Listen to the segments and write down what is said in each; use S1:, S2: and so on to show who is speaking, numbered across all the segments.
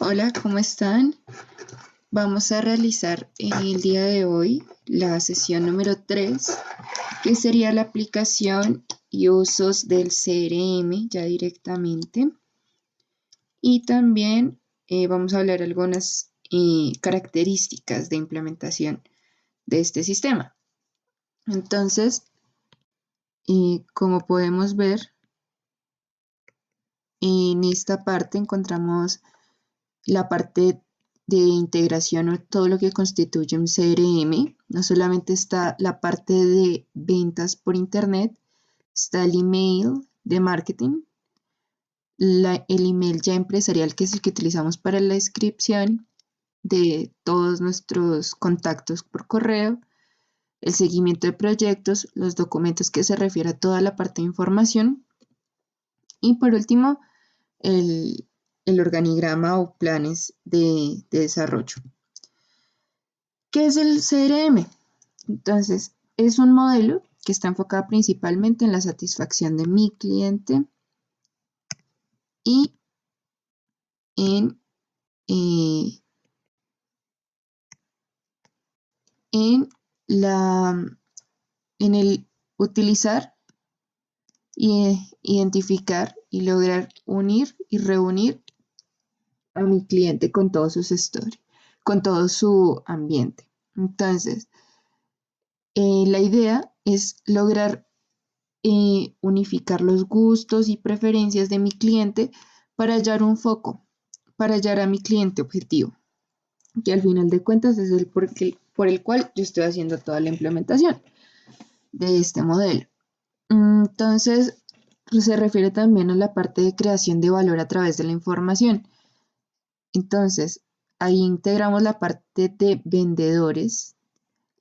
S1: Hola, ¿cómo están? Vamos a realizar el día de hoy la sesión número 3, que sería la aplicación y usos del CRM ya directamente. Y también vamos a hablar algunas características de implementación de este sistema. Entonces, como podemos ver, en esta parte encontramos la parte de integración o todo lo que constituye un CRM. No solamente está la parte de ventas por internet, está el email de marketing, el email ya empresarial, que es el que utilizamos para la inscripción de todos nuestros contactos por correo, el seguimiento de proyectos, los documentos que se refiere a toda la parte de información y por último el, el organigrama o planes de desarrollo. ¿Qué es el CRM? Entonces, es un modelo que está enfocado principalmente en la satisfacción de mi cliente y en, eh, en, la, en el utilizar identificar y lograr unir y reunir a mi cliente con todos sus stories, con todo su ambiente. Entonces, la idea es lograr unificar los gustos y preferencias de mi cliente para hallar un foco, para hallar a mi cliente objetivo, que al final de cuentas es el por el cual yo estoy haciendo toda la implementación de este modelo. Entonces, se refiere también a la parte de creación de valor a través de la información. Entonces, ahí integramos la parte de vendedores,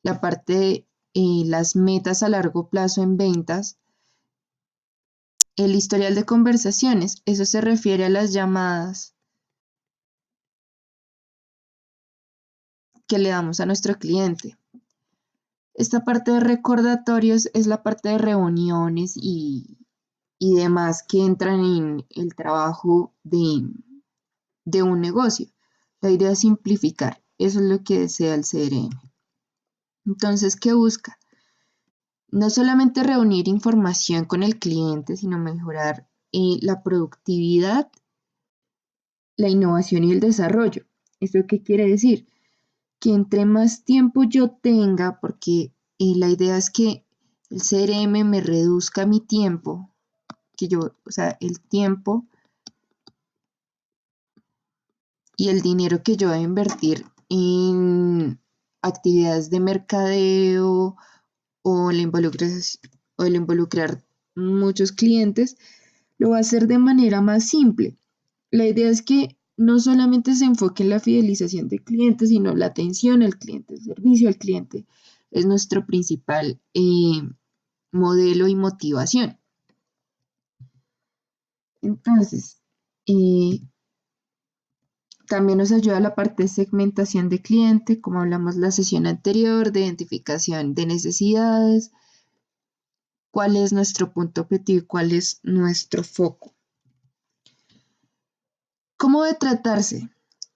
S1: la parte de las metas a largo plazo en ventas. El historial de conversaciones, eso se refiere a las llamadas que le damos a nuestro cliente. Esta parte de recordatorios es la parte de reuniones y demás que entran en el trabajo de un negocio. La idea es simplificar, eso es lo que desea el CRM. Entonces, ¿qué busca? No solamente reunir información con el cliente, sino mejorar la productividad, la innovación y el desarrollo. ¿Esto qué quiere decir? Que entre más tiempo yo tenga, porque la idea es que el CRM me reduzca mi tiempo, o sea, el tiempo y el dinero que yo voy a invertir en actividades de mercadeo o el involucrar muchos clientes, lo va a hacer de manera más simple. La idea es que no solamente se enfoque en la fidelización del cliente, sino la atención al cliente, el servicio al cliente. Es nuestro principal modelo y motivación. Entonces, eh, también nos ayuda la parte de segmentación de cliente, como hablamos la sesión anterior, de identificación de necesidades, cuál es nuestro punto objetivo y cuál es nuestro foco. ¿Cómo debe tratarse?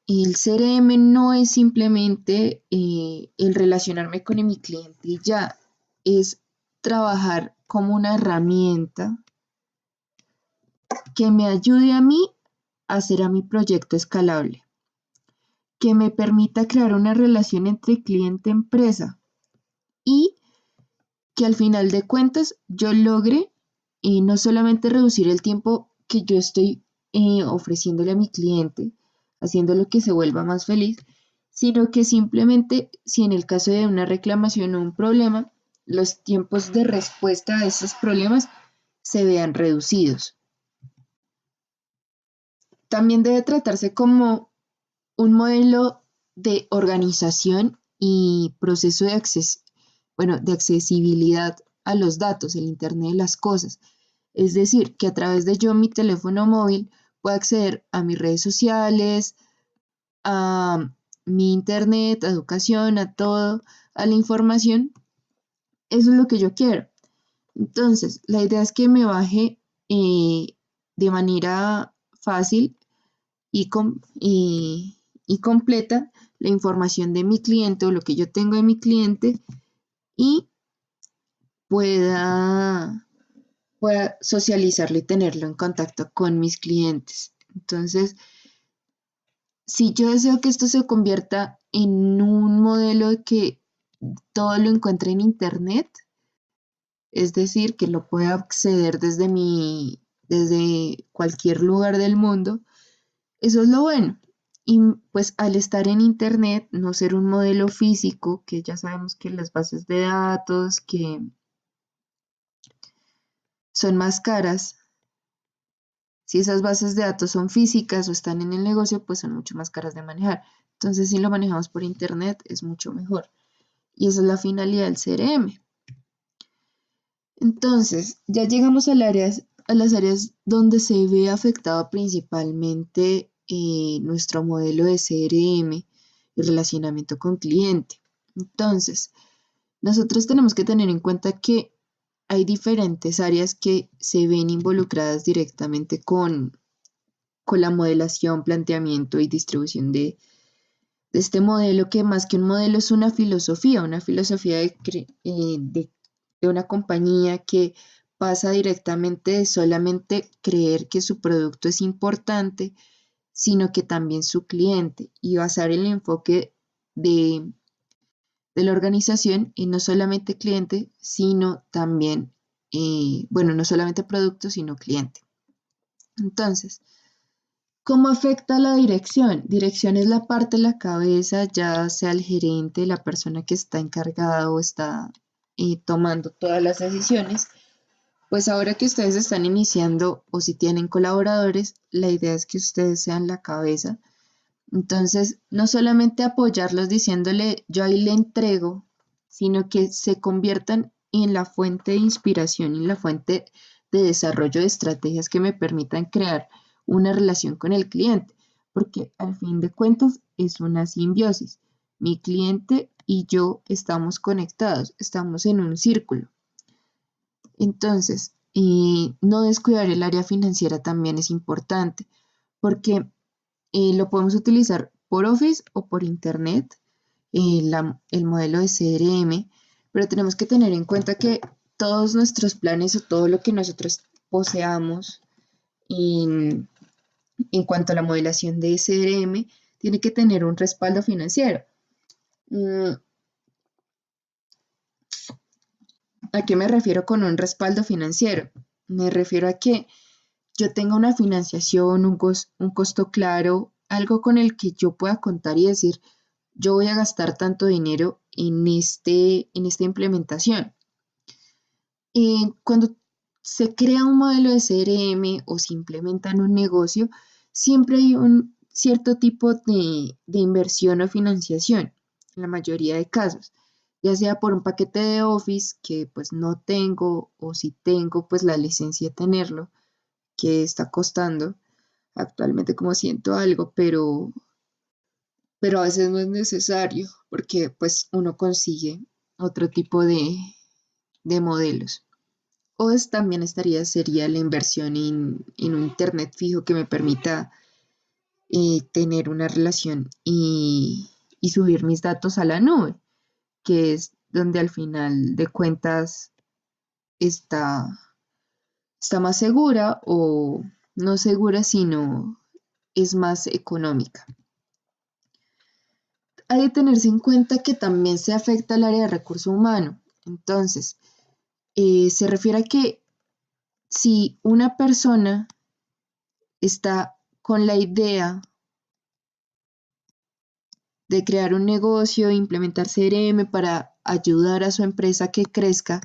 S1: El CRM no es simplemente el relacionarme con mi cliente y ya, es trabajar como una herramienta que me ayude a mí a hacer a mi proyecto escalable, que me permita crear una relación entre cliente y empresa y que al final de cuentas yo logre no solamente reducir el tiempo que yo estoy ofreciéndole a mi cliente, haciéndolo que se vuelva más feliz, sino que simplemente si en el caso de una reclamación o un problema, los tiempos de respuesta a esos problemas se vean reducidos. También debe tratarse como un modelo de organización y proceso de accesibilidad a los datos, el Internet de las cosas. Es decir, que a través de yo mi teléfono móvil pueda acceder a mis redes sociales, a mi internet, a educación, a todo, a la información. Eso es lo que yo quiero. Entonces, la idea es que me baje de manera fácil y completa la información de mi cliente o lo que yo tengo de mi cliente y pueda, pueda socializarlo y tenerlo en contacto con mis clientes. Entonces, si yo deseo que esto se convierta en un modelo de que todo lo encuentre en Internet, es decir, que lo pueda acceder desde cualquier lugar del mundo, eso es lo bueno. Y pues al estar en Internet, no ser un modelo físico, que ya sabemos que las bases de datos que son más caras, si esas bases de datos son físicas o están en el negocio, pues son mucho más caras de manejar. Entonces, si lo manejamos por Internet, es mucho mejor. Y esa es la finalidad del CRM. Entonces, ya llegamos a las áreas donde se ve afectado principalmente nuestro modelo de CRM y relacionamiento con cliente. Entonces, nosotros tenemos que tener en cuenta que hay diferentes áreas que se ven involucradas directamente con la modelación, planteamiento y distribución de este modelo, que más que un modelo es una filosofía de una compañía que pasa directamente de solamente creer que su producto es importante, sino que también su cliente, y basar el enfoque de, de la organización en no solamente cliente, sino también, bueno, no solamente producto, sino cliente. Entonces, ¿cómo afecta la dirección? Dirección es la parte de la cabeza, ya sea el gerente, la persona que está encargada o está tomando todas las decisiones. Pues ahora que ustedes están iniciando o si tienen colaboradores, la idea es que ustedes sean la cabeza. Entonces, no solamente apoyarlos diciéndole yo ahí le entrego, sino que se conviertan en la fuente de inspiración y la fuente de desarrollo de estrategias que me permitan crear una relación con el cliente, porque al fin de cuentas es una simbiosis. Mi cliente y yo estamos conectados, estamos en un círculo. Entonces, no descuidar el área financiera también es importante, porque lo podemos utilizar por Office o por Internet, el modelo de CRM, pero tenemos que tener en cuenta que todos nuestros planes o todo lo que nosotros poseamos en, en cuanto a la modelación de CRM tiene que tener un respaldo financiero. Mm, ¿A qué me refiero con un respaldo financiero? Me refiero a que yo tenga una financiación, un costo claro, algo con el que yo pueda contar y decir, yo voy a gastar tanto dinero en esta implementación. Cuando se crea un modelo de CRM o se implementa en un negocio, siempre hay un cierto tipo de inversión o financiación, en la mayoría de casos, ya sea por un paquete de Office que pues no tengo o si tengo pues la licencia de tenerlo, que está costando actualmente como ciento algo, pero a veces no es necesario porque pues uno consigue otro tipo de modelos. También sería la inversión en un internet fijo que me permita tener una relación y subir mis datos a la nube, que es donde al final de cuentas está, está más segura o no segura, sino es más económica. Hay que tenerse en cuenta que también se afecta al área de recurso humano. Entonces, se refiere a que si una persona está con la idea de crear un negocio, implementar CRM para ayudar a su empresa a que crezca,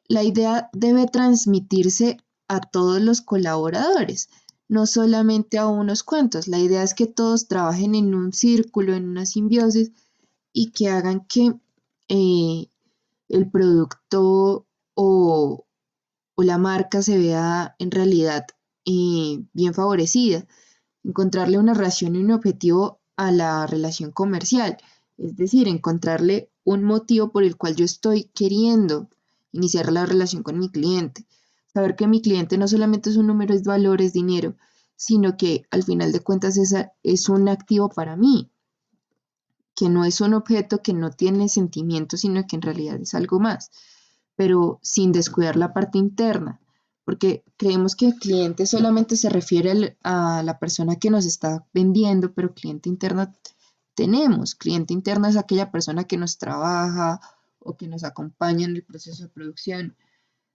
S1: la idea debe transmitirse a todos los colaboradores, no solamente a unos cuantos. La idea es que todos trabajen en un círculo, en una simbiosis y que hagan que eh, el producto o la marca se vea en realidad bien favorecida. Encontrarle una relación y un objetivo a la relación comercial, es decir, encontrarle un motivo por el cual yo estoy queriendo iniciar la relación con mi cliente. Saber que mi cliente no solamente es un número, es valor, es dinero, sino que al final de cuentas esa es un activo para mí, que no es un objeto que no tiene sentimientos, sino que en realidad es algo más, pero sin descuidar la parte interna, porque creemos que el cliente solamente se refiere a la persona que nos está vendiendo, pero cliente interno tenemos. Cliente interno es aquella persona que nos trabaja o que nos acompaña en el proceso de producción.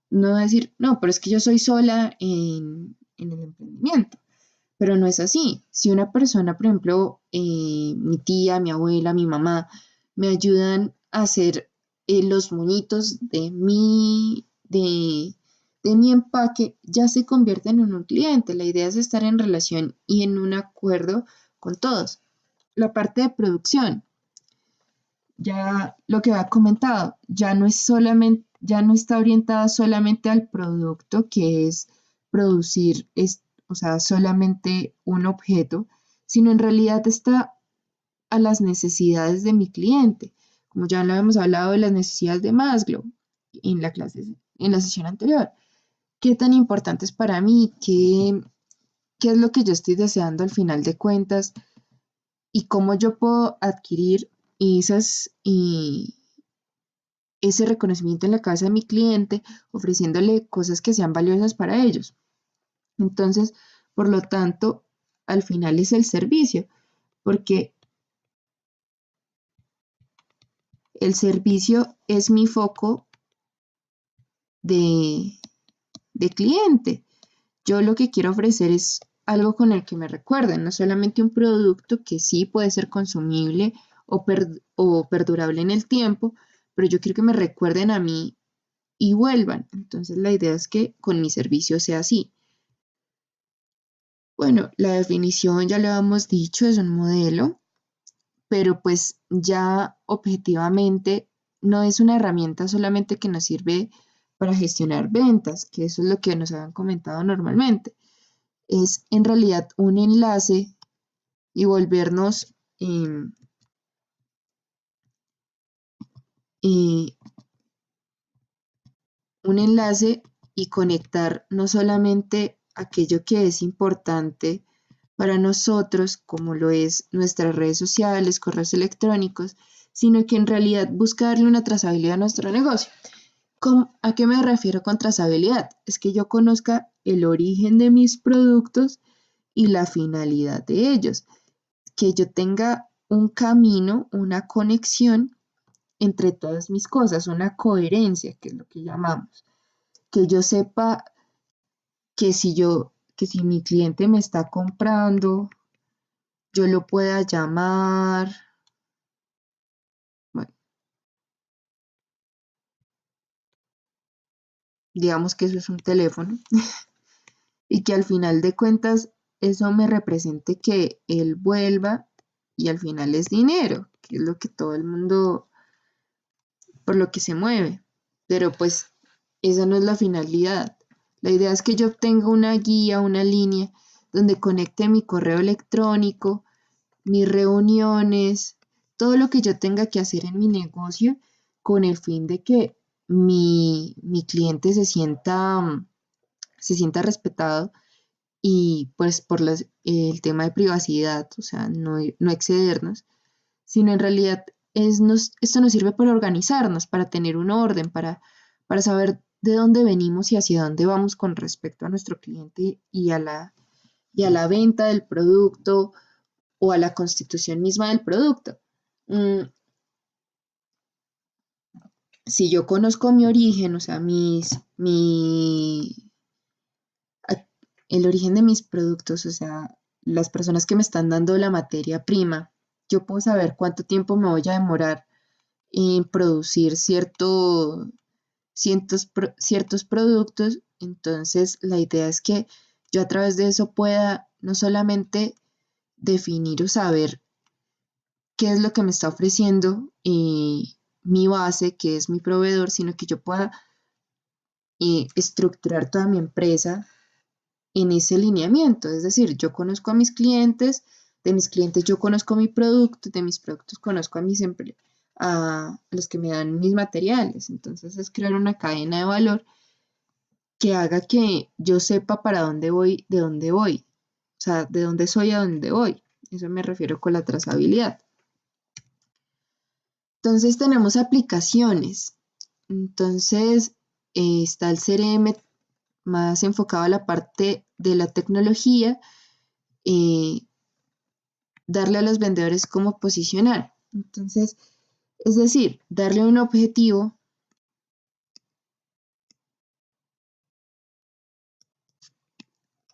S1: No decir, no, pero es que yo soy sola en el emprendimiento. Pero no es así. Si una persona, por ejemplo, mi tía, mi abuela, mi mamá, me ayudan a hacer los moñitos de mi empaque, ya se convierten en un cliente. La idea es estar en relación y en un acuerdo con todos. La parte de producción, ya lo que había comentado, ya no es solamente, ya no está orientada solamente al producto, que es producir, o sea, solamente un objeto, sino en realidad está a las necesidades de mi cliente. Como ya lo habíamos hablado de las necesidades de Maslow en la clase, en la sesión anterior. ¿Qué tan importante es para mí? ¿Qué es lo que yo estoy deseando al final de cuentas? ¿Y cómo yo puedo adquirir ese reconocimiento en la cabeza de mi cliente, ofreciéndole cosas que sean valiosas para ellos? Entonces, por lo tanto, al final es el servicio, porque el servicio es mi foco de, de cliente. Yo lo que quiero ofrecer es algo con el que me recuerden, no solamente un producto que sí puede ser consumible o perdurable en el tiempo, pero yo quiero que me recuerden a mí y vuelvan. Entonces la idea es que con mi servicio sea así. Bueno, la definición ya lo hemos dicho, es un modelo, pero pues ya objetivamente no es una herramienta solamente que nos sirve para gestionar ventas, que eso es lo que nos habían comentado normalmente. Es en realidad un enlace y volvernos eh, un enlace y conectar no solamente aquello que es importante para nosotros, como lo es nuestras redes sociales, correos electrónicos, sino que en realidad busca darle una trazabilidad a nuestro negocio. ¿A qué me refiero con trazabilidad? Es que yo conozca el origen de mis productos y la finalidad de ellos, que yo tenga un camino, una conexión entre todas mis cosas, una coherencia, que es lo que llamamos, que yo sepa que si mi cliente me está comprando, yo lo pueda llamar, bueno, digamos que eso es un teléfono, y que al final de cuentas eso me represente que él vuelva y al final es dinero, que es lo que todo el mundo, por lo que se mueve. Pero pues esa no es la finalidad. La idea es que yo obtenga una guía, una línea donde conecte mi correo electrónico, mis reuniones, todo lo que yo tenga que hacer en mi negocio con el fin de que mi cliente se sienta respetado y pues por el tema de privacidad, o sea, no excedernos, sino en realidad esto nos sirve para organizarnos, para tener un orden, para saber de dónde venimos y hacia dónde vamos con respecto a nuestro cliente y a la venta del producto o a la constitución misma del producto. Mm, si yo conozco mi origen, o sea, el origen de mis productos, o sea, las personas que me están dando la materia prima, yo puedo saber cuánto tiempo me voy a demorar en producir ciertos productos. Entonces, la idea es que yo a través de eso pueda no solamente definir o saber qué es lo que me está ofreciendo mi base, que es mi proveedor, sino que yo pueda estructurar toda mi empresa en ese lineamiento. Es decir, yo conozco a mis clientes, de mis clientes yo conozco mi producto, de mis productos conozco a a los que me dan mis materiales. Entonces es crear una cadena de valor que haga que yo sepa para dónde voy, de dónde voy. O sea, de dónde soy a dónde voy. Eso me refiero con la trazabilidad. Entonces tenemos aplicaciones. Entonces está el CRM más enfocado a la parte de la tecnología, darle a los vendedores cómo posicionar. Entonces, es decir, darle un objetivo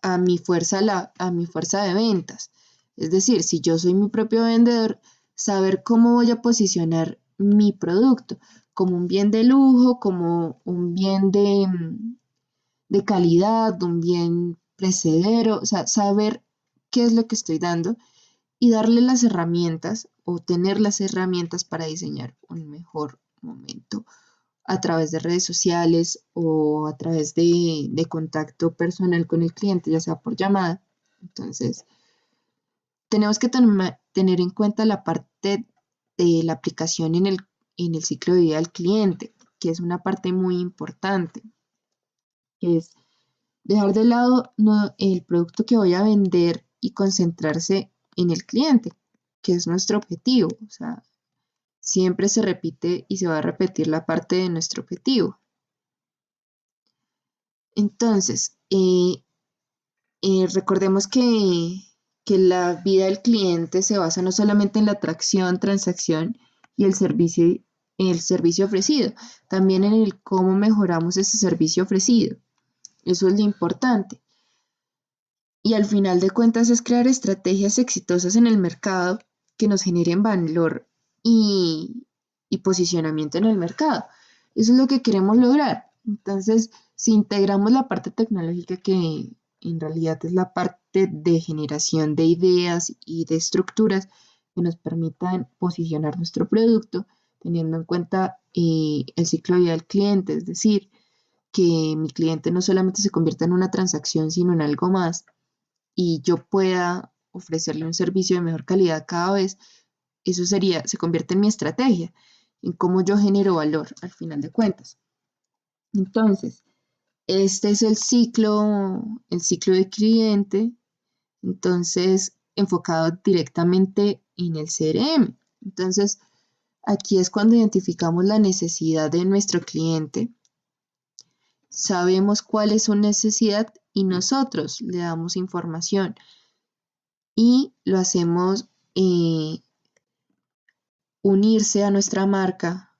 S1: a mi fuerza de ventas. Es decir, si yo soy mi propio vendedor, saber cómo voy a posicionar mi producto, como un bien de lujo, como un bien de calidad, un bien precedero, o sea, saber qué es lo que estoy dando y darle las herramientas o tener las herramientas para diseñar un mejor momento a través de redes sociales o a través de contacto personal con el cliente, ya sea por llamada. Entonces, tenemos que tener en cuenta la parte de la aplicación en el ciclo de vida del cliente, que es una parte muy importante, que es dejar de lado el producto que voy a vender y concentrarse en el cliente, que es nuestro objetivo. O sea, siempre se repite y se va a repetir la parte de nuestro objetivo. Entonces, recordemos que la vida del cliente se basa no solamente en la atracción, transacción y el servicio ofrecido, también en el cómo mejoramos ese servicio ofrecido. Eso es lo importante. Y al final de cuentas es crear estrategias exitosas en el mercado que nos generen valor y posicionamiento en el mercado. Eso es lo que queremos lograr. Entonces, si integramos la parte tecnológica, que en realidad es la parte de generación de ideas y de estructuras que nos permitan posicionar nuestro producto, teniendo en cuenta el ciclo de vida del cliente, es decir, que mi cliente no solamente se convierta en una transacción, sino en algo más, y yo pueda ofrecerle un servicio de mejor calidad cada vez, eso se convierte en mi estrategia, en cómo yo genero valor al final de cuentas. Entonces, este es el ciclo de cliente, entonces enfocado directamente en el CRM. Entonces, aquí es cuando identificamos la necesidad de nuestro cliente, sabemos cuál es su necesidad y nosotros le damos información y lo hacemos unirse a nuestra marca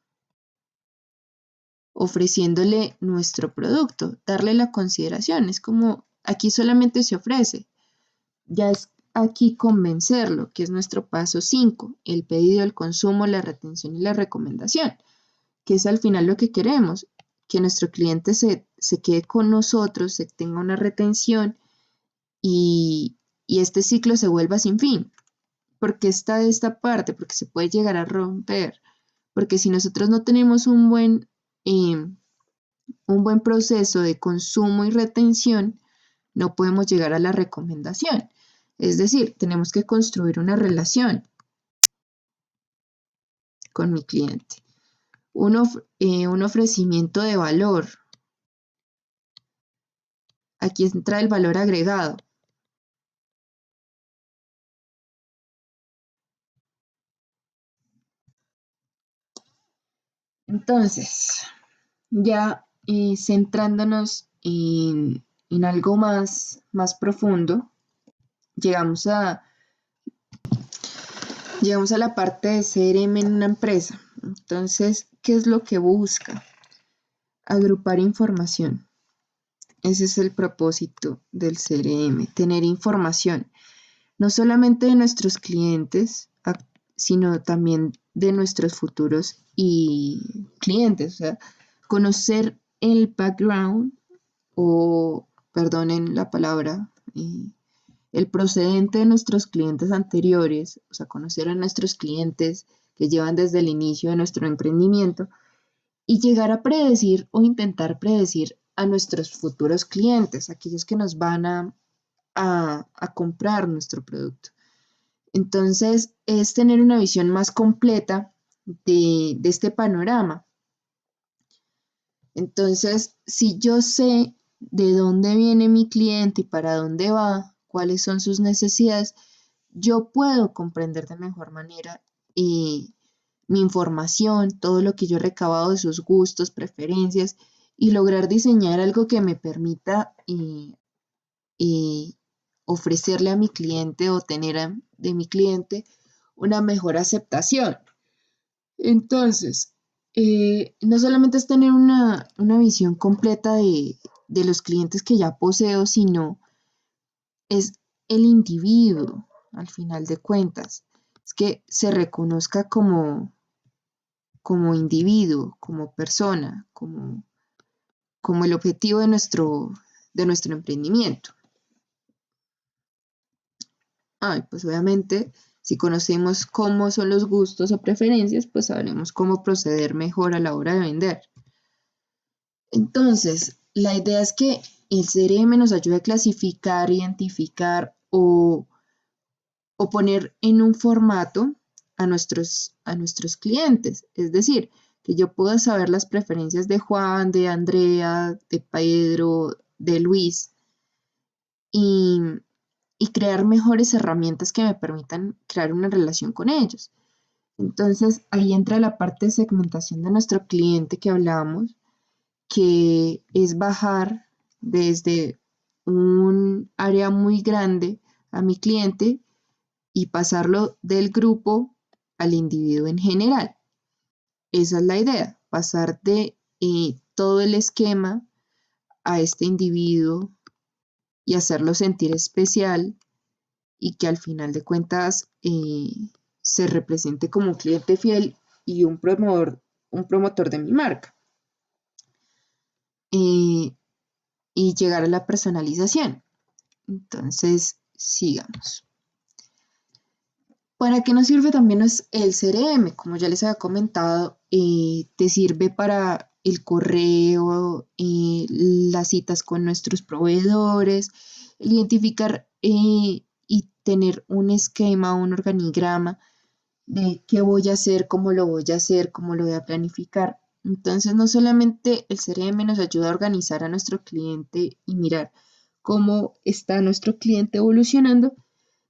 S1: ofreciéndole nuestro producto, darle la consideración. Es como aquí solamente se ofrece, ya es aquí convencerlo, que es nuestro paso 5, el pedido, el consumo, la retención y la recomendación, que es al final lo que queremos, que nuestro cliente se quede con nosotros, se tenga una retención y este ciclo se vuelva sin fin. Porque está esta parte, porque se puede llegar a romper, porque si nosotros no tenemos un buen proceso de consumo y retención, no podemos llegar a la recomendación. Es decir, tenemos que construir una relación con mi cliente, un ofrecimiento de valor. Aquí entra el valor agregado. Entonces, ya centrándonos en algo más profundo, llegamos a, llegamos a la parte de CRM en una empresa. Entonces, ¿qué es lo que busca? Agrupar información. Ese es el propósito del CRM, tener información, no solamente de nuestros clientes, sino también de nuestros futuros y clientes. O sea, conocer el background o, perdonen la palabra, el procedente de nuestros clientes anteriores, o sea, conocer a nuestros clientes que llevan desde el inicio de nuestro emprendimiento y llegar a predecir o intentar predecir a nuestros futuros clientes, aquellos que nos van a comprar nuestro producto. Entonces, es tener una visión más completa de este panorama. Entonces, si yo sé de dónde viene mi cliente y para dónde va, cuáles son sus necesidades, yo puedo comprender de mejor manera mi información, todo lo que yo he recabado de sus gustos, preferencias y lograr diseñar algo que me permita eh, ofrecerle a mi cliente o tener de mi cliente una mejor aceptación. Entonces, no solamente es tener una visión completa de los clientes que ya poseo, sino es el individuo, al final de cuentas. Es que se reconozca como individuo, como persona, como el objetivo de nuestro emprendimiento. Pues obviamente, si conocemos cómo son los gustos o preferencias, pues sabremos cómo proceder mejor a la hora de vender. Entonces, la idea es que el CRM nos ayude a clasificar, identificar o poner en un formato a nuestros clientes. Es decir, que yo pueda saber las preferencias de Juan, de Andrea, de Pedro, de Luis y, y crear mejores herramientas que me permitan crear una relación con ellos. Entonces, ahí entra la parte de segmentación de nuestro cliente que hablábamos, que es bajar desde un área muy grande a mi cliente y pasarlo del grupo al individuo en general. Esa es la idea, pasar de todo el esquema a este individuo y hacerlo sentir especial y que al final de cuentas se represente como un cliente fiel y un promotor de mi marca. Y llegar a la personalización. Entonces, sigamos. ¿Para qué nos sirve también el CRM? Como ya les había comentado, te sirve para el correo, las citas con nuestros proveedores, el identificar y tener un esquema, un organigrama de qué voy a hacer, cómo lo voy a hacer, cómo lo voy a planificar. Entonces, no solamente el CRM nos ayuda a organizar a nuestro cliente y mirar cómo está nuestro cliente evolucionando,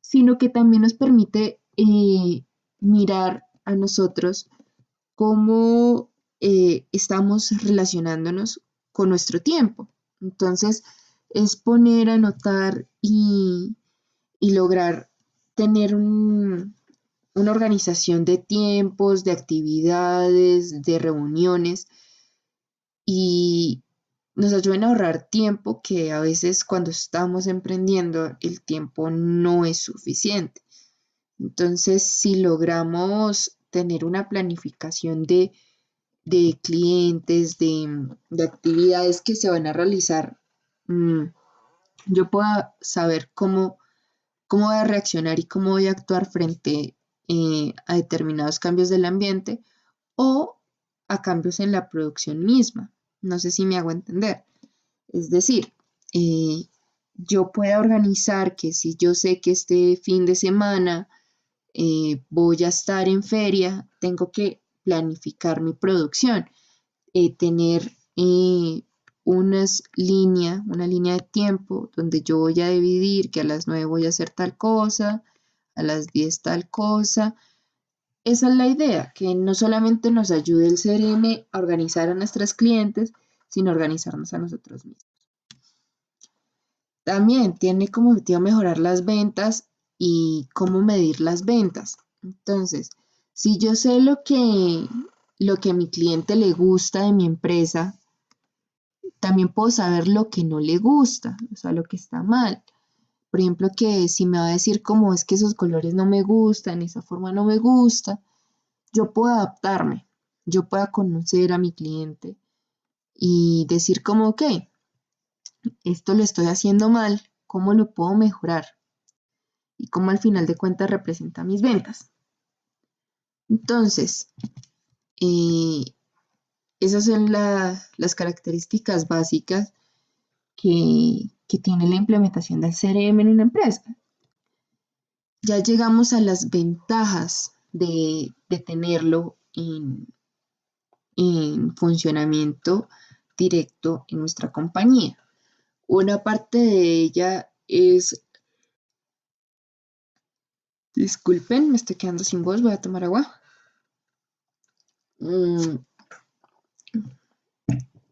S1: sino que también nos permite mirar a nosotros cómo estamos relacionándonos con nuestro tiempo. Entonces, es poner, anotar y lograr tener una organización de tiempos, de actividades, de reuniones y nos ayuden a ahorrar tiempo que a veces cuando estamos emprendiendo el tiempo no es suficiente. Entonces, si logramos tener una planificación de clientes, de actividades que se van a realizar, yo pueda saber cómo voy a reaccionar y cómo voy a actuar frente a determinados cambios del ambiente o a cambios en la producción misma. No sé si me hago entender. Es decir, yo puedo organizar que si yo sé que este fin de semana voy a estar en feria, tengo que planificar mi producción, tener una línea de tiempo donde yo voy a dividir que a las 9 voy a hacer tal cosa, a las 10 tal cosa. Esa es la idea, que no solamente nos ayude el CRM a organizar a nuestros clientes, sino organizarnos a nosotros mismos. También tiene como objetivo mejorar las ventas y cómo medir las ventas. Entonces, si yo sé lo que a mi cliente le gusta de mi empresa, también puedo saber lo que no le gusta, o sea, lo que está mal. Por ejemplo, que si me va a decir cómo es que esos colores no me gustan, esa forma no me gusta, yo puedo adaptarme, yo puedo conocer a mi cliente y decir como, ok, esto lo estoy haciendo mal, ¿cómo lo puedo mejorar? Y cómo al final de cuentas representa mis ventas. Entonces, eh, esas son las características básicas que tiene la implementación del CRM en una empresa. Ya llegamos a las ventajas de tenerlo en funcionamiento directo en nuestra compañía. Una parte de ella es Disculpen, me estoy quedando sin voz, voy a tomar agua. Mm,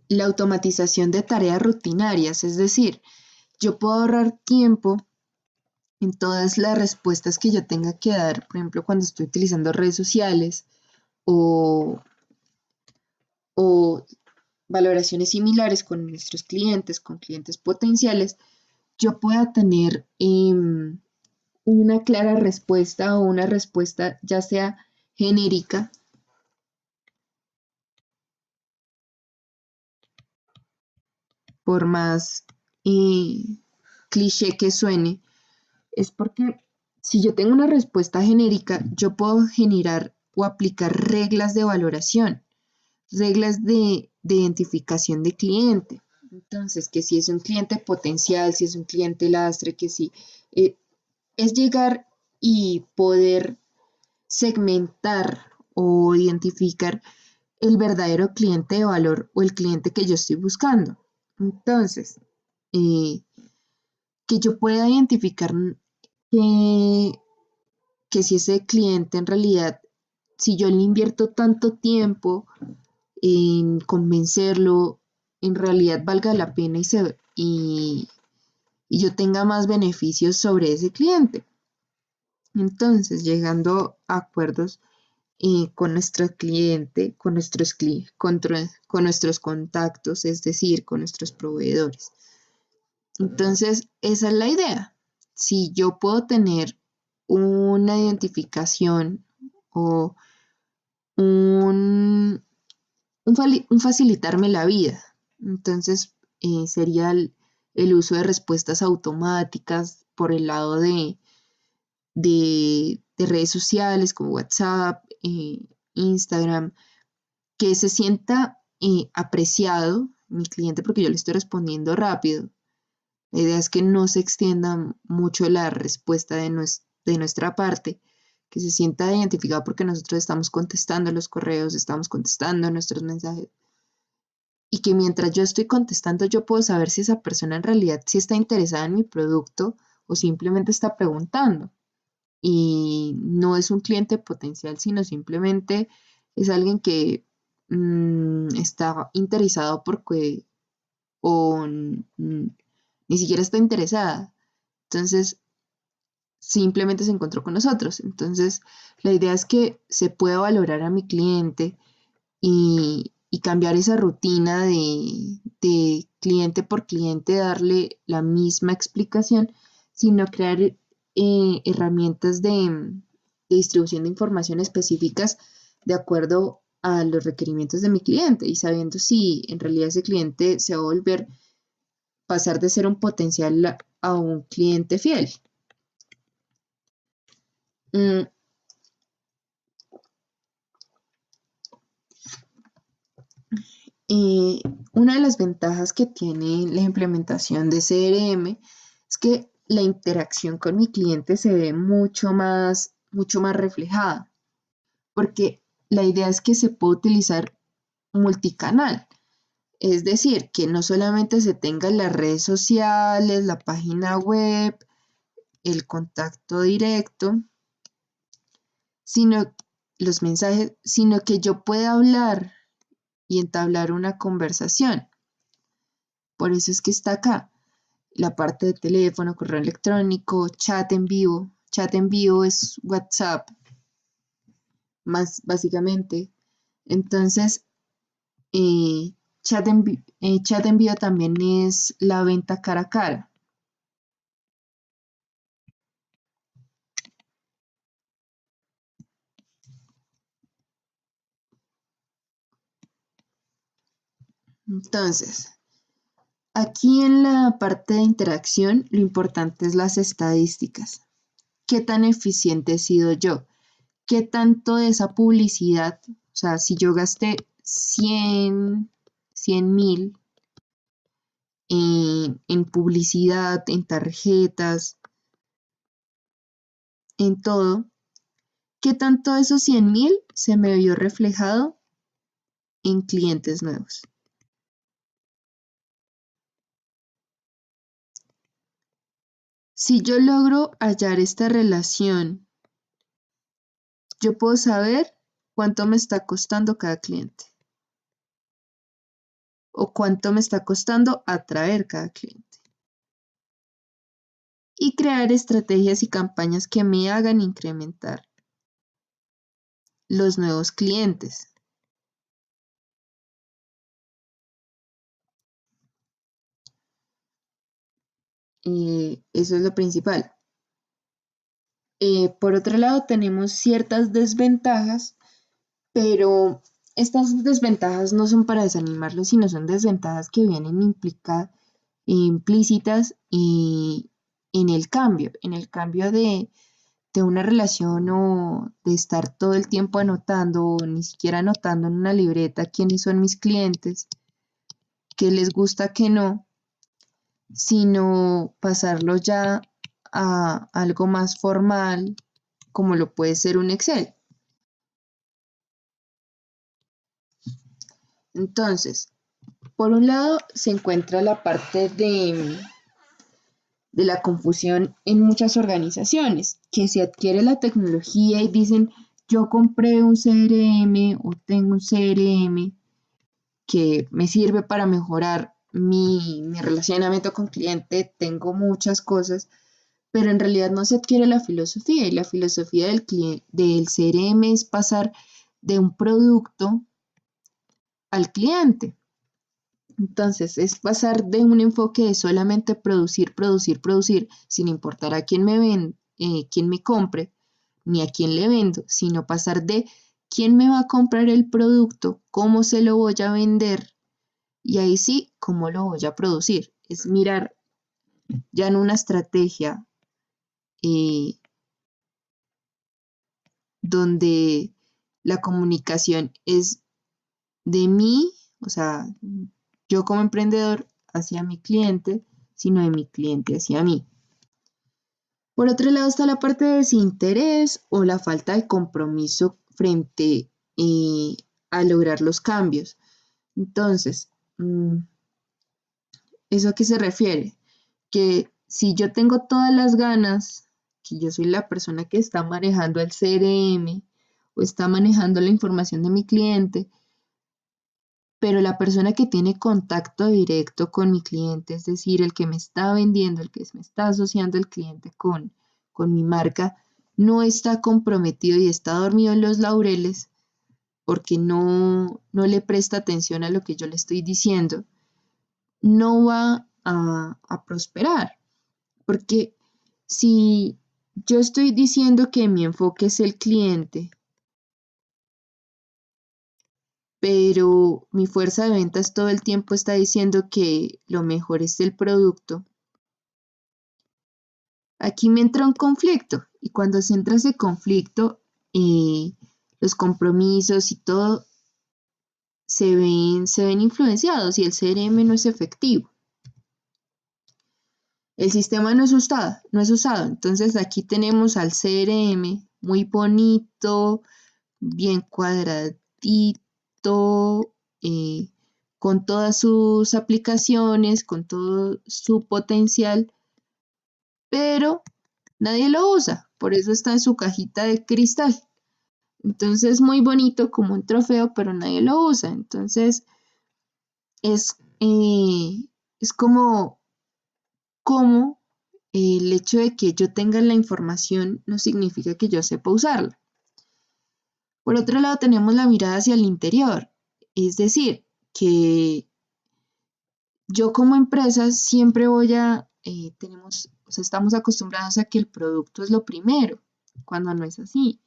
S1: la automatización de tareas rutinarias, es decir, yo puedo ahorrar tiempo en todas las respuestas que yo tenga que dar, por ejemplo, cuando estoy utilizando redes sociales o, o valoraciones similares con nuestros clientes, con clientes potenciales, yo pueda tener una clara respuesta o una respuesta ya sea genérica, por más eh, cliché que suene, es porque si yo tengo una respuesta genérica, yo puedo generar o aplicar reglas de valoración, reglas de identificación de cliente. Entonces, que si es un cliente potencial, si es un cliente lastre, que si eh, es llegar y poder segmentar o identificar el verdadero cliente de valor o el cliente que yo estoy buscando. Entonces, eh, que yo pueda identificar que, que si ese cliente en realidad, si yo le invierto tanto tiempo en convencerlo, en realidad valga la pena y yo tenga más beneficios sobre ese cliente. Entonces, llegando a acuerdos con nuestro cliente, con nuestros contactos, es decir, con nuestros proveedores. Entonces, esa es la idea. Si yo puedo tener una identificación o un, un facilitarme la vida, entonces sería el uso de respuestas automáticas por el lado de redes sociales como WhatsApp, Instagram, que se sienta apreciado mi cliente porque yo le estoy respondiendo rápido. La idea es que no se extienda mucho la respuesta de nuestra parte, que se sienta identificado porque nosotros estamos contestando los correos, estamos contestando nuestros mensajes y que mientras yo estoy contestando yo puedo saber si esa persona en realidad sí está interesada en mi producto o simplemente está preguntando y no es un cliente potencial, sino simplemente es alguien que está interesado porque o ni siquiera está interesada. Entonces, simplemente se encontró con nosotros. Entonces, la idea es que se pueda valorar a mi cliente y cambiar esa rutina de cliente por cliente, darle la misma explicación, sino crear herramientas de distribución de información específicas de acuerdo a los requerimientos de mi cliente y sabiendo si en realidad ese cliente se va a volver pasar de ser un potencial a un cliente fiel. Mm, y una de las ventajas que tiene la implementación de CRM es que la interacción con mi cliente se ve mucho más reflejada, porque la idea es que se puede utilizar multicanal, es decir, que no solamente se tenga las redes sociales, la página web, el contacto directo, sino los mensajes, sino que yo pueda hablar y entablar una conversación. Por eso es que está acá la parte de teléfono, correo electrónico, chat en vivo. Chat en vivo es WhatsApp, más básicamente. Entonces, chat en vivo también es la venta cara a cara. Entonces, aquí en la parte de interacción, lo importante es las estadísticas. ¿Qué tan eficiente he sido yo? ¿Qué tanto de esa publicidad, o sea, si yo gasté 100.000 en publicidad, en tarjetas, en todo, qué tanto de esos 100.000 se me vio reflejado en clientes nuevos? Si yo logro hallar esta relación yo puedo saber cuánto me está costando cada cliente o cuánto me está costando atraer cada cliente y crear estrategias y campañas que me hagan incrementar los nuevos clientes. Eso es lo principal. Por otro lado, tenemos ciertas desventajas, pero estas desventajas no son para desanimarlos, sino son desventajas que vienen implícitas en el cambio de una relación o de estar todo el tiempo anotando o ni siquiera anotando en una libreta quiénes son mis clientes, qué les gusta, qué no, sino pasarlo ya a algo más formal, como lo puede ser un Excel. Entonces, por un lado se encuentra la parte de la confusión en muchas organizaciones, que se adquiere la tecnología y dicen, yo compré un CRM o tengo un CRM que me sirve para mejorar mi relacionamiento con cliente, tengo muchas cosas, pero en realidad no se adquiere la filosofía y la filosofía del CRM es pasar de un producto al cliente. Entonces, es pasar de un enfoque de solamente producir, producir, producir, sin importar a quién quién me compre, ni a quién le vendo, sino pasar de quién me va a comprar el producto, cómo se lo voy a vender y ahí sí, cómo lo voy a producir. Es mirar ya en una estrategia eh, donde la comunicación es de mí, o sea, yo como emprendedor hacia mi cliente, sino de mi cliente hacia mí. Por otro lado está la parte de desinterés o la falta de compromiso frente a lograr los cambios. Entonces, ¿eso a qué se refiere? Que si yo tengo todas las ganas, que yo soy la persona que está manejando el CRM o está manejando la información de mi cliente, pero la persona que tiene contacto directo con mi cliente, es decir, el que me está vendiendo, el que me está asociando el cliente con mi marca, no está comprometido y está dormido en los laureles porque no le presta atención a lo que yo le estoy diciendo, no va a prosperar. Porque si yo estoy diciendo que mi enfoque es el cliente, pero mi fuerza de ventas todo el tiempo está diciendo que lo mejor es el producto, aquí me entra un conflicto. Y cuando se entra ese conflicto, los compromisos y todo se ven influenciados y el CRM no es efectivo. El sistema no es usado, no es usado. Entonces aquí tenemos al CRM muy bonito, bien cuadradito, con todas sus aplicaciones, con todo su potencial, pero nadie lo usa, por eso está en su cajita de cristal. Entonces muy bonito como un trofeo, pero nadie lo usa. Entonces es, eh, es como el hecho de que yo tenga la información no significa que yo sepa usarla. Por otro lado, tenemos la mirada hacia el interior, es decir, que yo como empresa siempre o sea, estamos acostumbrados a que el producto es lo primero, cuando no es así.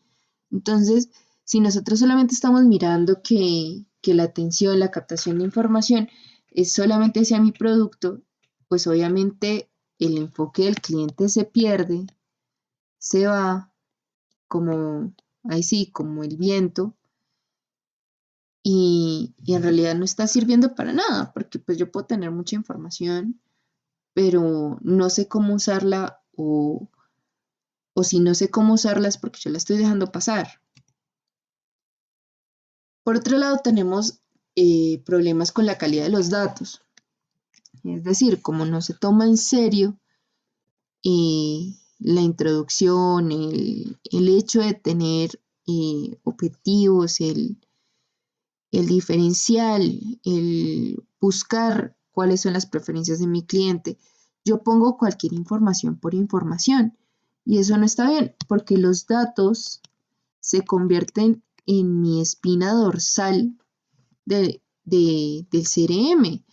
S1: Entonces, si nosotros solamente estamos mirando que la atención, la captación de información es solamente hacia mi producto, pues obviamente el enfoque del cliente se pierde, se va como, ahí sí, como el viento y en realidad no está sirviendo para nada, porque pues yo puedo tener mucha información, pero no sé cómo usarla o si no sé cómo usarla es porque yo la estoy dejando pasar. Por otro lado, tenemos problemas con la calidad de los datos, es decir, como no se toma en serio la introducción, el hecho de tener objetivos, el diferencial, el buscar cuáles son las preferencias de mi cliente. Yo pongo cualquier información por información y eso no está bien porque los datos se convierten en mi espina dorsal del CRM,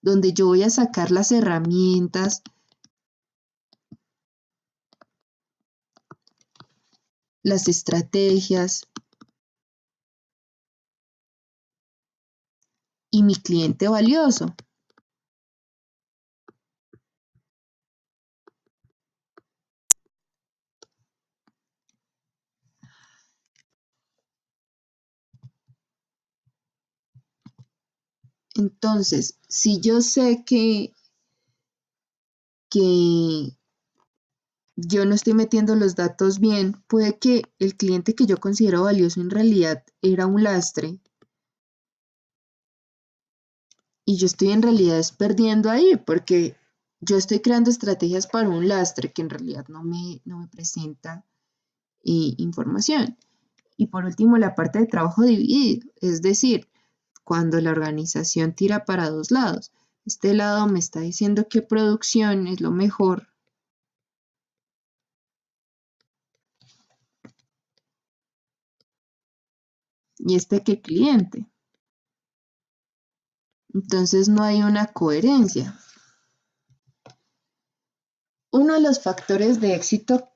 S1: donde yo voy a sacar las herramientas, las estrategias y mi cliente valioso. Entonces, si yo sé que yo no estoy metiendo los datos bien, puede que el cliente que yo considero valioso en realidad era un lastre y yo estoy en realidad perdiendo ahí porque yo estoy creando estrategias para un lastre que en realidad no me presenta información. Y por último, la parte de trabajo dividido, es decir, cuando la organización tira para dos lados. Este lado me está diciendo que producción es lo mejor y este que cliente. Entonces no hay una coherencia. Uno de los factores de éxito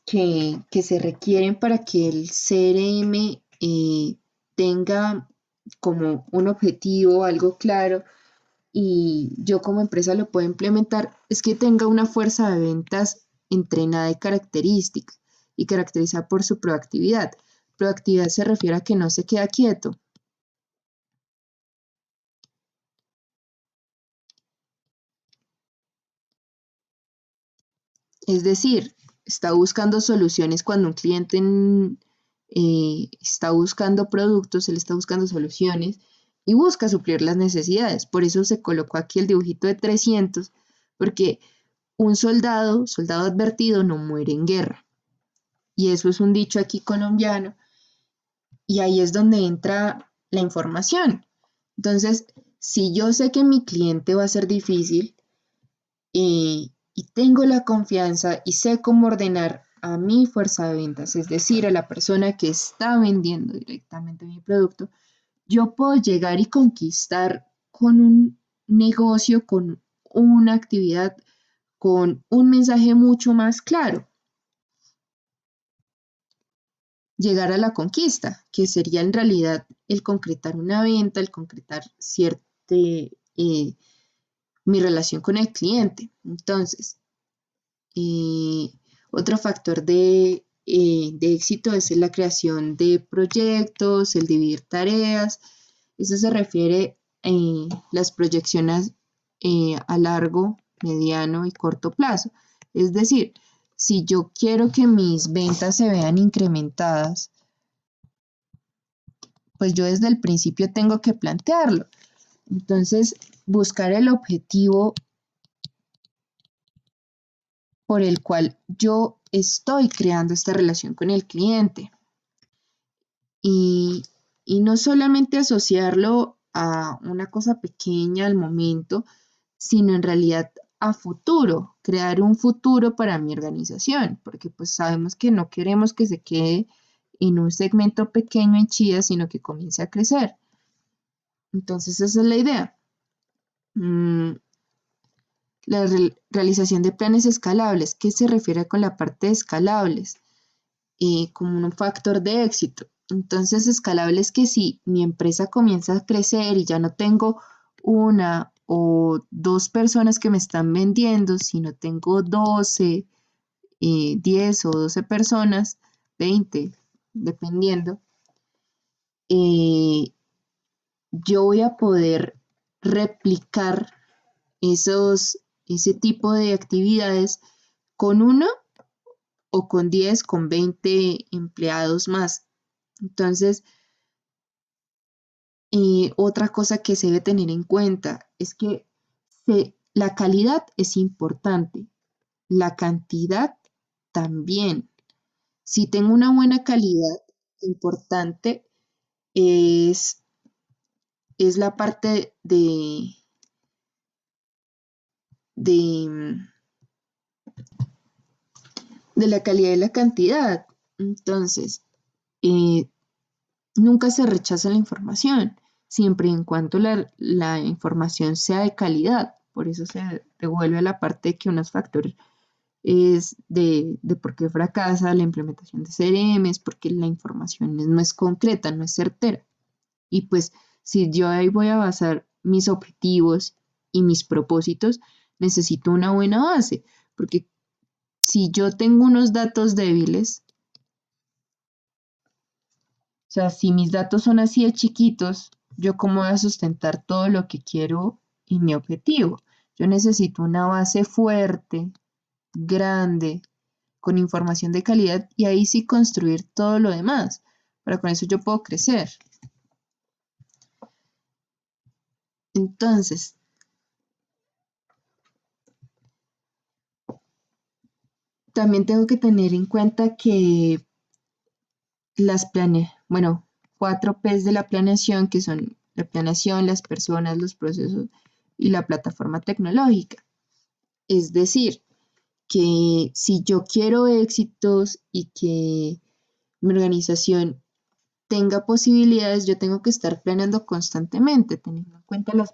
S1: que se requieren para que el CRM tenga como un objetivo, algo claro, y yo como empresa lo puedo implementar, es que tenga una fuerza de ventas entrenada y característica, y caracterizada por su proactividad. Proactividad se refiere a que no se queda quieto, es decir, está buscando soluciones cuando un cliente está buscando productos, él está buscando soluciones y busca suplir las necesidades. Por eso se colocó aquí el dibujito de 300, porque un soldado advertido, no muere en guerra. Y eso es un dicho aquí colombiano, y ahí es donde entra la información. Entonces, si yo sé que mi cliente va a ser difícil y tengo la confianza y sé cómo ordenar a mi fuerza de ventas, es decir, a la persona que está vendiendo directamente mi producto, yo puedo llegar y conquistar con un negocio, con una actividad, con un mensaje mucho más claro. Llegar a la conquista, que sería en realidad el concretar una venta, el concretar cierta mi relación con el cliente. Entonces, eh, otro factor de éxito es la creación de proyectos, el dividir tareas. Eso se refiere a las proyecciones a largo, mediano y corto plazo. Es decir, si yo quiero que mis ventas se vean incrementadas, pues yo desde el principio tengo que plantearlo. Entonces, buscar el objetivo por el cual yo estoy creando esta relación con el cliente y, y no solamente asociarlo a una cosa pequeña al momento, sino en realidad a futuro, crear un futuro para mi organización, porque pues sabemos que no queremos que se quede en un segmento pequeño en Chía, sino que comience a crecer. Entonces esa es la idea. Mm, la realización de planes escalables. ¿Qué se refiere con la parte de escalables? Como un factor de éxito. Entonces, escalable es que si mi empresa comienza a crecer y ya no tengo una o dos personas que me están vendiendo, sino tengo 12, 10 o 12 personas, 20, dependiendo, eh, yo voy a poder replicar ese tipo de actividades con uno o con 10, con 20 empleados más. Entonces, otra cosa que se debe tener en cuenta es que la calidad es importante, la cantidad también. Si tengo una buena calidad, importante es, es la parte de, de la calidad y la cantidad. Entonces, eh, nunca se rechaza la información, siempre y cuando la información sea de calidad. Por eso se devuelve a la parte de que unos factores es de por qué fracasa la implementación de CRM, es porque la información no es concreta, no es certera. Y pues si yo ahí voy a basar mis objetivos y mis propósitos, necesito una buena base, porque si yo tengo unos datos débiles, o sea, si mis datos son así de chiquitos, yo cómo voy a sustentar todo lo que quiero y mi objetivo. Yo necesito una base fuerte, grande, con información de calidad y ahí sí construir todo lo demás. Para con eso yo puedo crecer. Entonces, también tengo que tener en cuenta que bueno, 4 P's de la planeación, que son la planeación, las personas, los procesos y la plataforma tecnológica. Es decir, que si yo quiero éxitos y que mi organización tenga posibilidades, yo tengo que estar planeando constantemente, teniendo en cuenta que las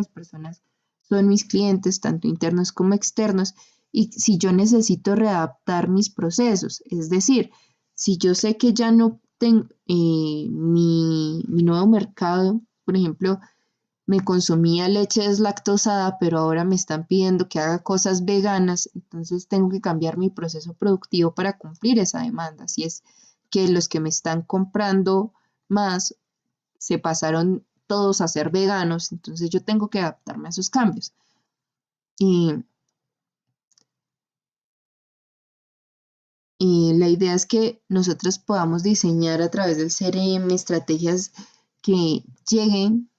S1: personas son mis clientes, tanto internos como externos, y si yo necesito readaptar mis procesos, es decir, si yo sé que ya no tengo mi nuevo mercado, por ejemplo, me consumía leche deslactosada, pero ahora me están pidiendo que haga cosas veganas, entonces tengo que cambiar mi proceso productivo para cumplir esa demanda. Si es que los que me están comprando más se pasaron todos a ser veganos, entonces yo tengo que adaptarme a esos cambios. Y, y la idea es que nosotros podamos diseñar a través del CRM estrategias que lleguen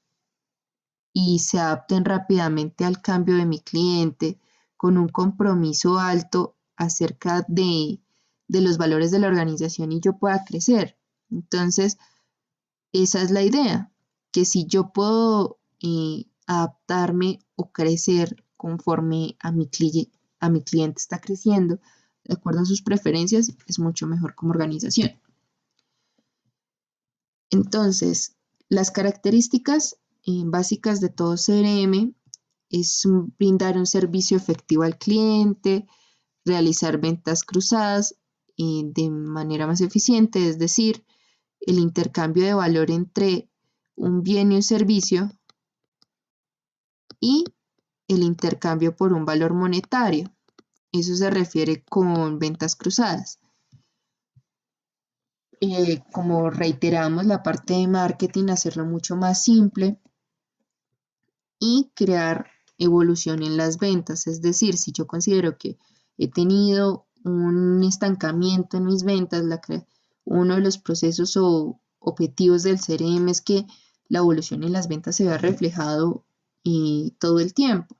S1: y se adapten rápidamente al cambio de mi cliente con un compromiso alto acerca de los valores de la organización y yo pueda crecer. Entonces, esa es la idea, que si yo puedo adaptarme o crecer conforme a mi cliente está creciendo, de acuerdo a sus preferencias, es mucho mejor como organización. Entonces, las características básicas de todo CRM es brindar un servicio efectivo al cliente, realizar ventas cruzadas de manera más eficiente, es decir, el intercambio de valor entre un bien y un servicio y el intercambio por un valor monetario. Eso se refiere con ventas cruzadas. Como reiteramos, la parte de marketing, hacerlo mucho más simple y crear evolución en las ventas. Es decir, si yo considero que he tenido un estancamiento en mis ventas, uno de los procesos o objetivos del CRM es que la evolución en las ventas se vea reflejado todo el tiempo.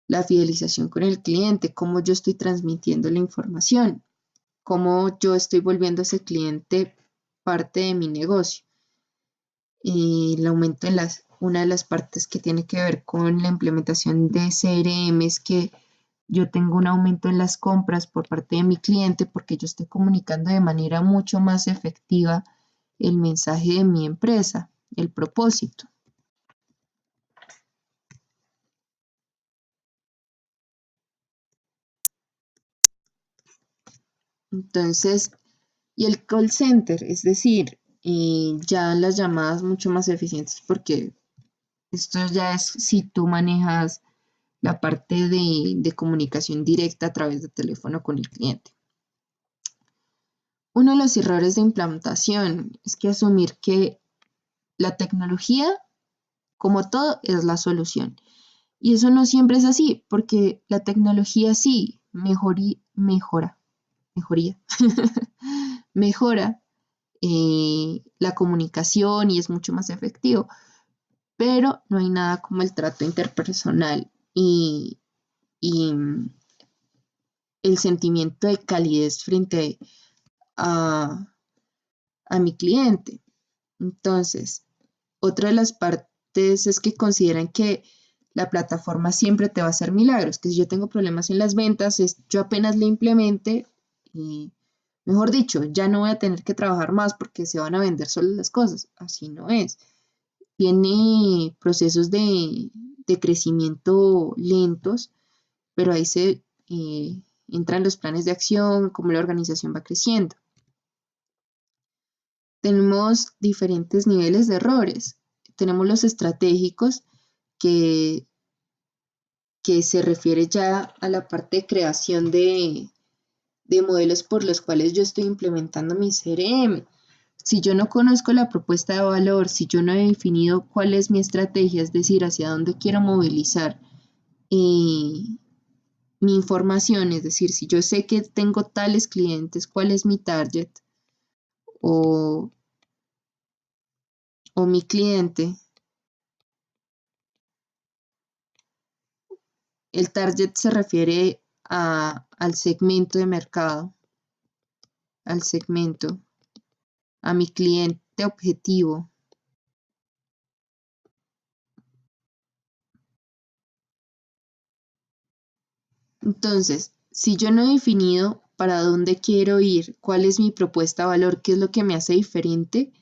S1: La fidelización con el cliente, cómo yo estoy transmitiendo la información, cómo yo estoy volviendo a ese cliente parte de mi negocio. El aumento en una de las partes que tiene que ver con la implementación de CRM es que yo tengo un aumento en las compras por parte de mi cliente porque yo estoy comunicando de manera mucho más efectiva el mensaje de mi empresa, el propósito. Entonces, y el call center, es decir, ya las llamadas mucho más eficientes porque esto ya es si tú manejas la parte de comunicación directa a través de teléfono con el cliente. Uno de los errores de implantación es que asumir que la tecnología, como todo, es la solución. Y eso no siempre es así, porque la tecnología sí mejoría, mejora la comunicación y es mucho más efectivo, pero no hay nada como el trato interpersonal y el sentimiento de calidez frente a, a mi cliente. Entonces, otra de las partes es que consideran que la plataforma siempre te va a hacer milagros, que si yo tengo problemas en las ventas, yo apenas le implemente y, mejor dicho, ya no voy a tener que trabajar más porque se van a vender solo las cosas. Así no es. Tiene procesos de crecimiento lentos, pero ahí se entran los planes de acción, cómo la organización va creciendo. Tenemos diferentes niveles de errores. Tenemos los estratégicos que, que se refiere ya a la parte de creación de modelos por los cuales yo estoy implementando mi CRM. Si yo no conozco la propuesta de valor, si yo no he definido cuál es mi estrategia, es decir, hacia dónde quiero movilizar mi información, es decir, si yo sé que tengo tales clientes, cuál es mi target o, o mi cliente, el target se refiere al segmento de mercado, al segmento, a mi cliente objetivo. Entonces, si yo no he definido para dónde quiero ir, cuál es mi propuesta de valor, qué es lo que me hace diferente,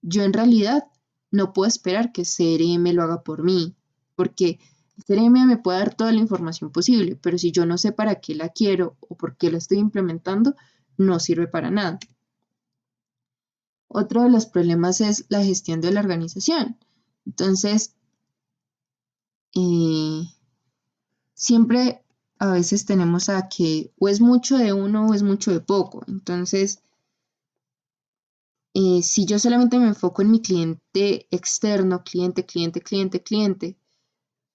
S1: yo en realidad no puedo esperar que CRM lo haga por mí, porque el CRM me puede dar toda la información posible, pero si yo no sé para qué la quiero o por qué la estoy implementando, no sirve para nada. Otro de los problemas es la gestión de la organización. Entonces, siempre a veces tenemos a que o es mucho de uno o es mucho de poco. Entonces, si yo solamente me enfoco en mi cliente externo, cliente,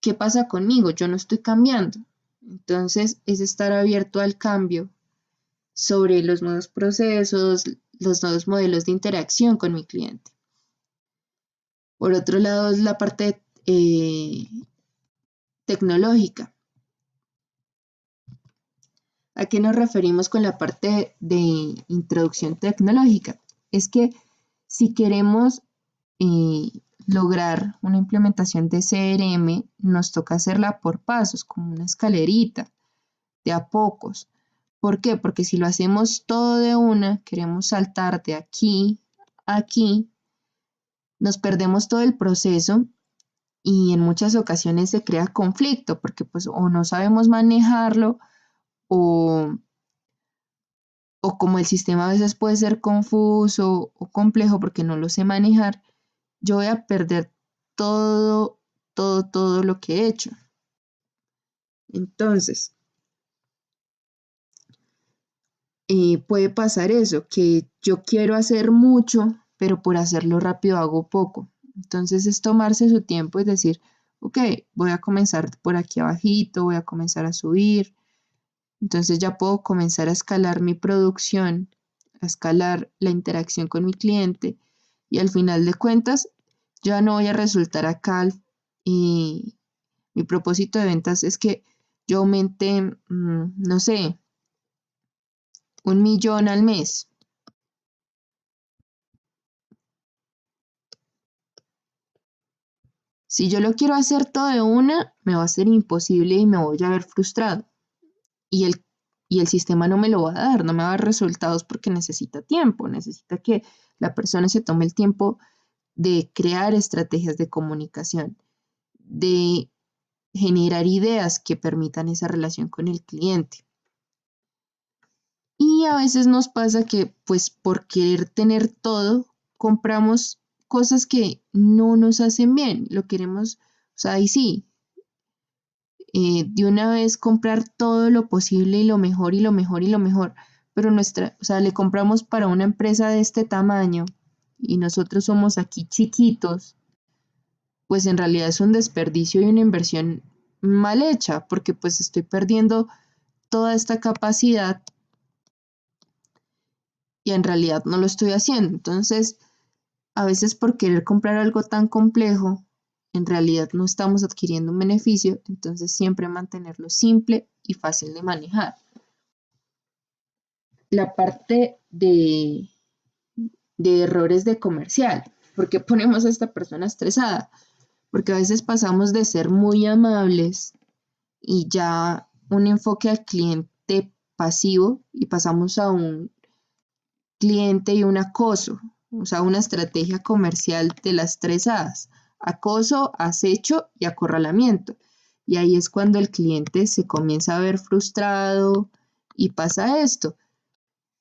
S1: ¿qué pasa conmigo? Yo no estoy cambiando. Entonces, es estar abierto al cambio sobre los nuevos procesos, los nuevos modelos de interacción con mi cliente. Por otro lado, es la parte tecnológica. ¿A qué nos referimos con la parte de introducción tecnológica? Es que si queremos lograr una implementación de CRM, nos toca hacerla por pasos, como una escalerita, de a pocos. ¿Por qué? Porque si lo hacemos todo de una, queremos saltar de aquí a aquí, nos perdemos todo el proceso y en muchas ocasiones se crea conflicto porque pues o no sabemos manejarlo o, o como el sistema a veces puede ser confuso o complejo porque no lo sé manejar, yo voy a perder todo lo que he hecho. Entonces, puede pasar eso, que yo quiero hacer mucho, pero por hacerlo rápido hago poco. Entonces es tomarse su tiempo y decir, ok, voy a comenzar por aquí abajito, voy a comenzar a subir. Entonces ya puedo comenzar a escalar mi producción, a escalar la interacción con mi cliente y al final de cuentas ya no voy a resultar acá. Y mi propósito de ventas es que yo aumente, no sé, 1 millón al mes. Si yo lo quiero hacer todo de una, me va a ser imposible y me voy a ver frustrado. Y el sistema no me lo va a dar, no me va a dar resultados porque necesita tiempo, necesita que la persona se tome el tiempo de crear estrategias de comunicación, de generar ideas que permitan esa relación con el cliente. Y a veces nos pasa que, pues, por querer tener todo, compramos cosas que no nos hacen bien. Lo queremos, o sea, ahí sí, de una vez comprar todo lo posible y lo mejor y lo mejor y lo mejor. Pero o sea, le compramos para una empresa de este tamaño y nosotros somos aquí chiquitos, pues en realidad es un desperdicio y una inversión mal hecha, porque pues estoy perdiendo toda esta capacidad y en realidad no lo estoy haciendo. Entonces, a veces por querer comprar algo tan complejo, en realidad no estamos adquiriendo un beneficio, entonces siempre mantenerlo simple y fácil de manejar. La parte de errores de comercial. ¿Por qué ponemos a esta persona estresada? Porque a veces pasamos de ser muy amables y ya un enfoque al cliente pasivo y pasamos a un cliente y un acoso, o sea, una estrategia comercial de las tres A's: acoso, acecho y acorralamiento. Y ahí es cuando el cliente se comienza a ver frustrado y pasa esto.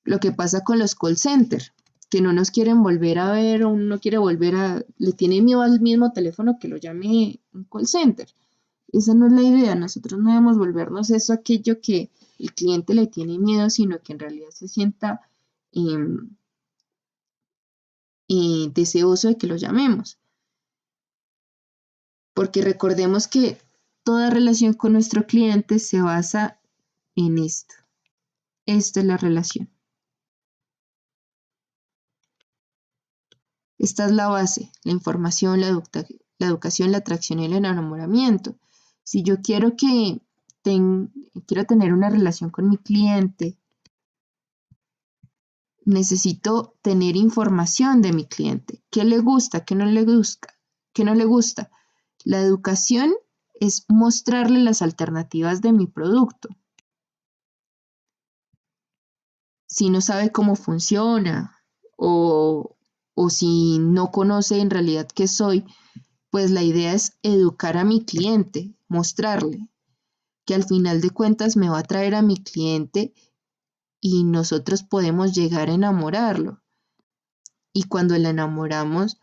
S1: Lo que pasa con los call centers, que no nos quieren volver a ver, o uno no quiere volver a, le tiene miedo al mismo teléfono que lo llame un call center. Esa no es la idea. Nosotros no debemos volvernos eso, aquello que el cliente le tiene miedo, sino que en realidad se sienta deseoso de que lo llamemos. Porque recordemos que toda relación con nuestro cliente se basa en esto. Esta es la relación. Esta es la base: la información, la educación, la atracción y el enamoramiento. Si yo quiero quiero tener una relación con mi cliente, necesito tener información de mi cliente. ¿Qué le gusta? ¿Qué no le gusta? ¿Qué no le gusta? La educación es mostrarle las alternativas de mi producto. Si no sabe cómo funciona o si no conoce en realidad qué soy, pues la idea es educar a mi cliente, mostrarle que al final de cuentas me va a traer a mi cliente y nosotros podemos llegar a enamorarlo. Y cuando la enamoramos,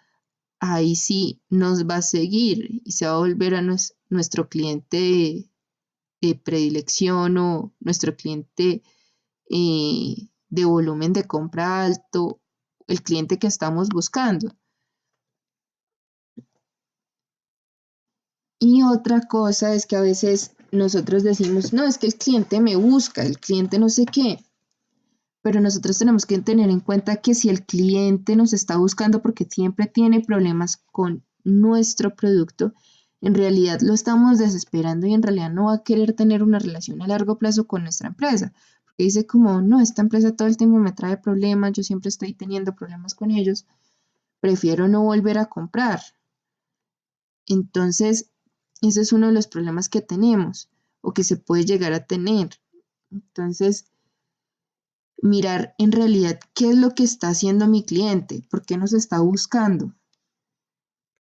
S1: ahí sí nos va a seguir y se va a volver a nuestro cliente de predilección o nuestro cliente de volumen de compra alto, el cliente que estamos buscando. Y otra cosa es que a veces nosotros decimos, no, es que el cliente me busca, el cliente no sé qué. Pero nosotros tenemos que tener en cuenta que si el cliente nos está buscando porque siempre tiene problemas con nuestro producto, en realidad lo estamos desesperando y en realidad no va a querer tener una relación a largo plazo con nuestra empresa. Porque dice como, no, esta empresa todo el tiempo me trae problemas, yo siempre estoy teniendo problemas con ellos, prefiero no volver a comprar. Entonces, ese es uno de los problemas que tenemos o que se puede llegar a tener. Entonces, mirar en realidad qué es lo que está haciendo mi cliente, por qué nos está buscando,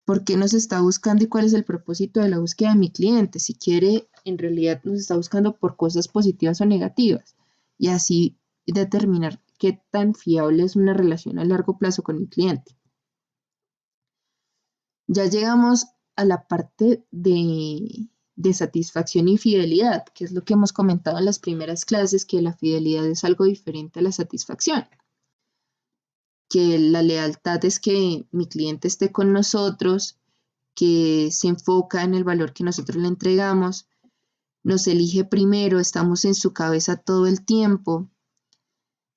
S1: y cuál es el propósito de la búsqueda de mi cliente, si quiere, en realidad nos está buscando por cosas positivas o negativas, y así determinar qué tan fiable es una relación a largo plazo con mi cliente. Ya llegamos a la parte de satisfacción y fidelidad, que es lo que hemos comentado en las primeras clases, que la fidelidad es algo diferente a la satisfacción. Que la lealtad es que mi cliente esté con nosotros, que se enfoca en el valor que nosotros le entregamos, nos elige primero, estamos en su cabeza todo el tiempo.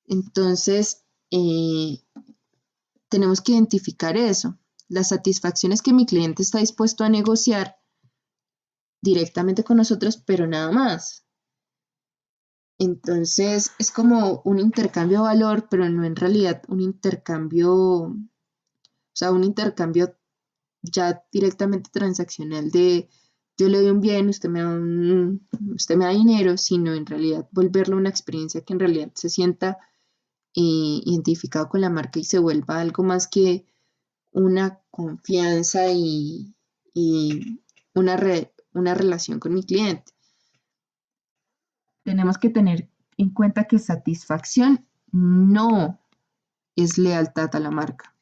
S1: Entonces, tenemos que identificar eso. La satisfacción es que mi cliente está dispuesto a negociar directamente con nosotros, pero nada más. Entonces, es como un intercambio de valor, pero no en realidad un intercambio, o sea, un intercambio ya directamente transaccional de yo le doy un bien, usted me da dinero, sino en realidad volverlo una experiencia que en realidad se sienta identificado con la marca y se vuelva algo más que una confianza y una relación con mi cliente. Tenemos que tener en cuenta que satisfacción no es lealtad a la marca,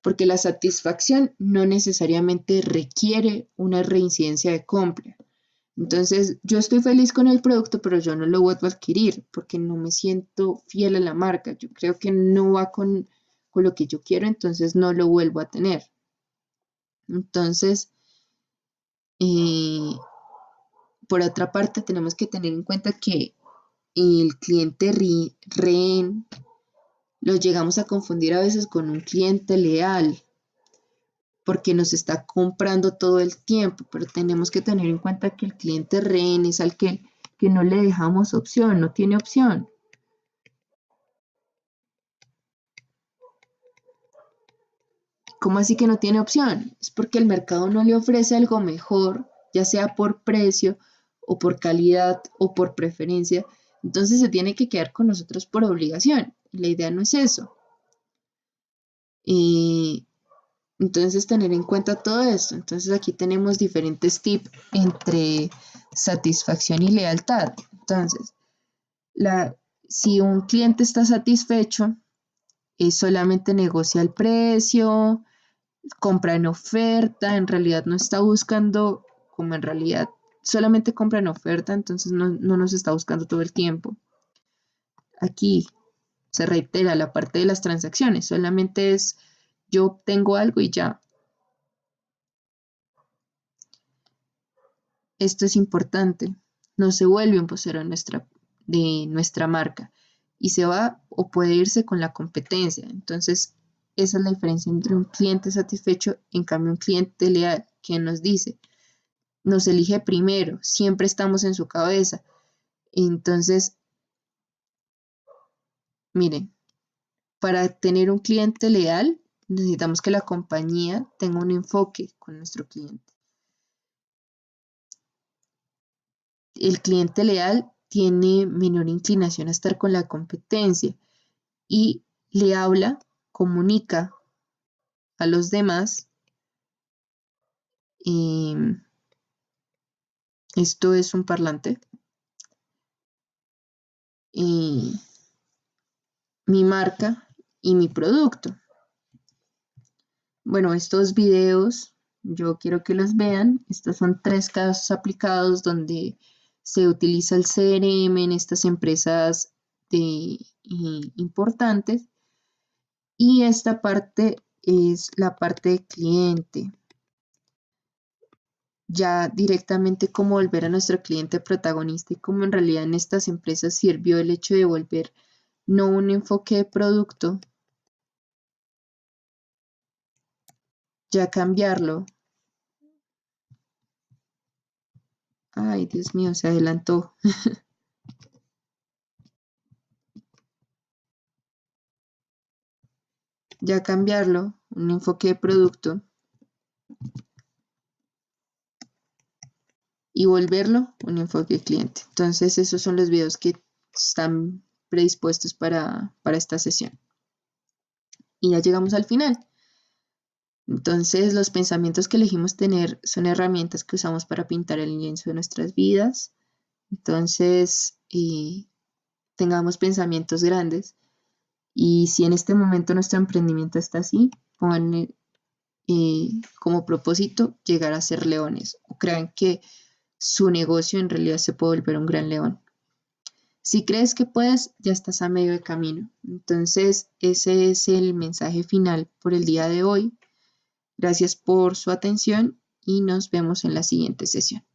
S1: porque la satisfacción no necesariamente requiere una reincidencia de compra. Entonces, yo estoy feliz con el producto, pero yo no lo vuelvo a adquirir porque no me siento fiel a la marca. Yo creo que no va con lo que yo quiero, entonces no lo vuelvo a tener. Entonces, por otra parte, tenemos que tener en cuenta que el cliente rehén lo llegamos a confundir a veces con un cliente leal, porque nos está comprando todo el tiempo, pero tenemos que tener en cuenta que el cliente rehén es al que no le dejamos opción, no tiene opción. ¿Cómo así que no tiene opción? Es porque el mercado no le ofrece algo mejor, ya sea por precio o por calidad o por preferencia. Entonces se tiene que quedar con nosotros por obligación. La idea no es eso. Y entonces tener en cuenta todo esto. Entonces aquí tenemos diferentes tips entre satisfacción y lealtad. Entonces, si un cliente está satisfecho, solamente negocia el precio, compra en oferta, en realidad no está buscando, como en realidad solamente compra en oferta, entonces no nos está buscando todo el tiempo. Aquí se reitera la parte de las transacciones, solamente es yo obtengo algo y ya. Esto es importante, no se vuelve un vocero de nuestra marca y se va o puede irse con la competencia. Entonces, esa es la diferencia entre un cliente satisfecho, en cambio un cliente leal, que nos dice, nos elige primero, siempre estamos en su cabeza. Entonces, miren, para tener un cliente leal, necesitamos que la compañía tenga un enfoque con nuestro cliente. El cliente leal tiene menor inclinación a estar con la competencia y le habla, comunica a los demás. Esto es un parlante. Mi marca y mi producto. Bueno, estos videos yo quiero que los vean. Estos son 3 casos aplicados donde se utiliza el CRM en estas empresas importantes. Y esta parte es la parte de cliente. Ya directamente cómo volver a nuestro cliente protagonista y cómo en realidad en estas empresas sirvió el hecho de volver no un enfoque de producto, ya cambiarlo. Ay, Dios mío, se adelantó. Ya cambiarlo, un enfoque de producto y volverlo un enfoque de cliente. Entonces, esos son los videos que están predispuestos para esta sesión. Y ya llegamos al final. Entonces, los pensamientos que elegimos tener son herramientas que usamos para pintar el lienzo de nuestras vidas. Entonces, tengamos pensamientos grandes. Y si en este momento nuestro emprendimiento está así, pongan como propósito llegar a ser leones. O crean que su negocio en realidad se puede volver un gran león. Si crees que puedes, ya estás a medio de camino. Entonces, ese es el mensaje final por el día de hoy. Gracias por su atención y nos vemos en la siguiente sesión.